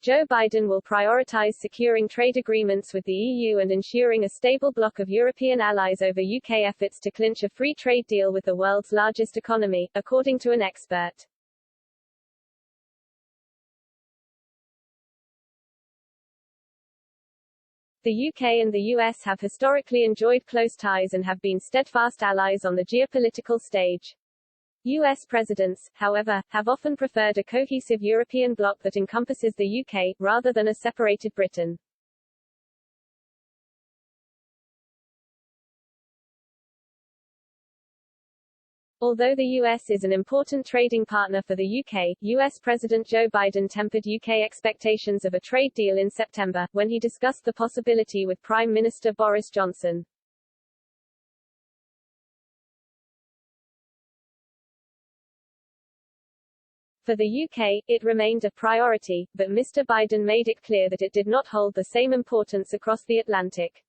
Joe Biden will prioritize securing trade agreements with the EU and ensuring a stable bloc of European allies over UK efforts to clinch a free trade deal with the world's largest economy, according to an expert. The UK and the US have historically enjoyed close ties and have been steadfast allies on the geopolitical stage. US presidents, however, have often preferred a cohesive European bloc that encompasses the UK, rather than a separated Britain. Although the US is an important trading partner for the UK, US President Joe Biden tempered UK expectations of a trade deal in September, when he discussed the possibility with Prime Minister Boris Johnson. For the UK, it remained a priority, but Mr. Biden made it clear that it did not hold the same importance across the Atlantic.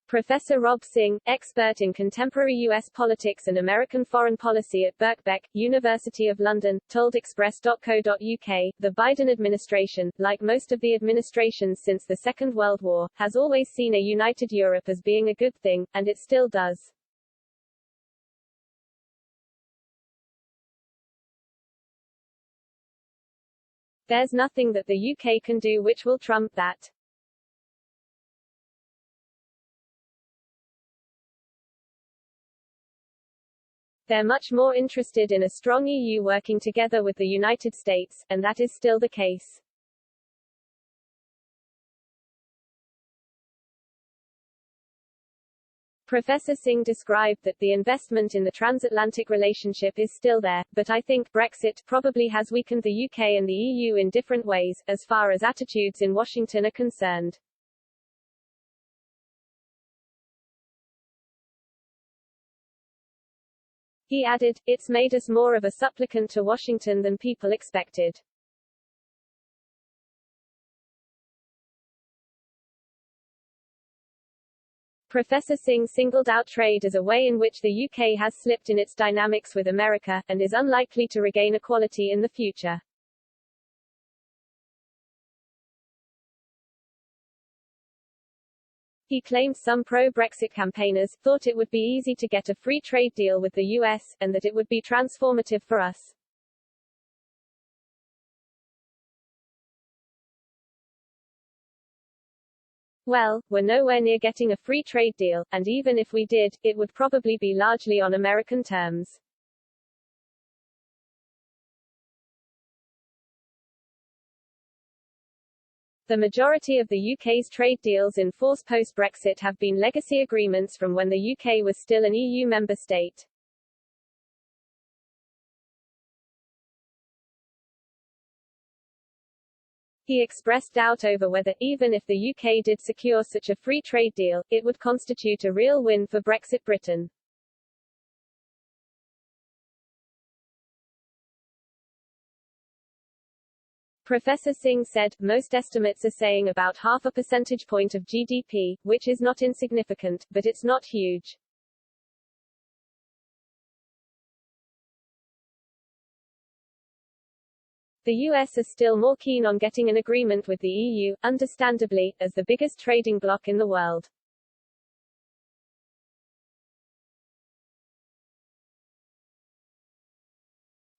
Professor Rob Singh, expert in contemporary U.S. politics and American foreign policy at Birkbeck, University of London, told Express.co.uk, the Biden administration, like most of the administrations since the Second World War, has always seen a united Europe as being a good thing, and it still does. There's nothing that the UK can do which will trump that. They're much more interested in a strong EU working together with the United States, and that is still the case. Professor Singh described that the investment in the transatlantic relationship is still there, but I think Brexit probably has weakened the UK and the EU in different ways, as far as attitudes in Washington are concerned. He added, "It's made us more of a supplicant to Washington than people expected." Professor Singh singled out trade as a way in which the UK has slipped in its dynamics with America, and is unlikely to regain equality in the future. He claimed some pro-Brexit campaigners thought it would be easy to get a free trade deal with the US, and that it would be transformative for us. Well, we're nowhere near getting a free trade deal, and even if we did, it would probably be largely on American terms. The majority of the UK's trade deals in force post-Brexit have been legacy agreements from when the UK was still an EU member state. He expressed doubt over whether, even if the UK did secure such a free trade deal, it would constitute a real win for Brexit Britain. Professor Singh said, "Most estimates are saying about 0.5 percentage point of GDP, which is not insignificant, but it's not huge." The US is still more keen on getting an agreement with the EU, understandably, as the biggest trading bloc in the world.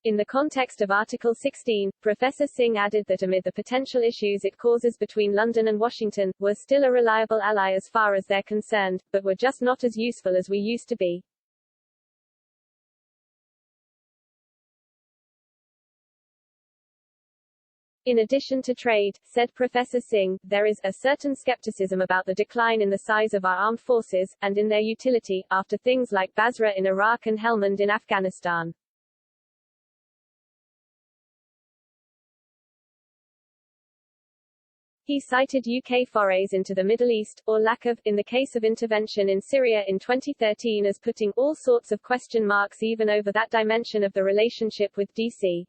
In the context of Article 16, Professor Singh added that amid the potential issues it causes between London and Washington, we're still a reliable ally as far as they're concerned, but we're just not as useful as we used to be. In addition to trade, said Professor Singh, there is a certain skepticism about the decline in the size of our armed forces, and in their utility, after things like Basra in Iraq and Helmand in Afghanistan. He cited UK forays into the Middle East, or lack of, in the case of intervention in Syria in 2013 as putting all sorts of question marks even over that dimension of the relationship with D.C.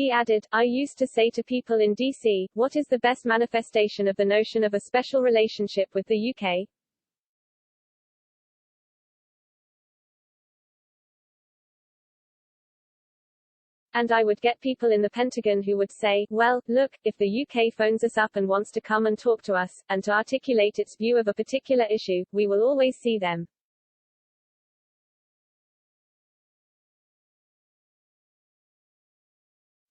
He added, I used to say to people in DC, what is the best manifestation of the notion of a special relationship with the UK? And I would get people in the Pentagon who would say, well, look, if the UK phones us up and wants to come and talk to us, and to articulate its view of a particular issue, we will always see them.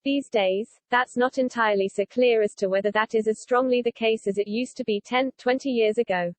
These days, that's not entirely so clear as to whether that is as strongly the case as it used to be 10, 20 years ago.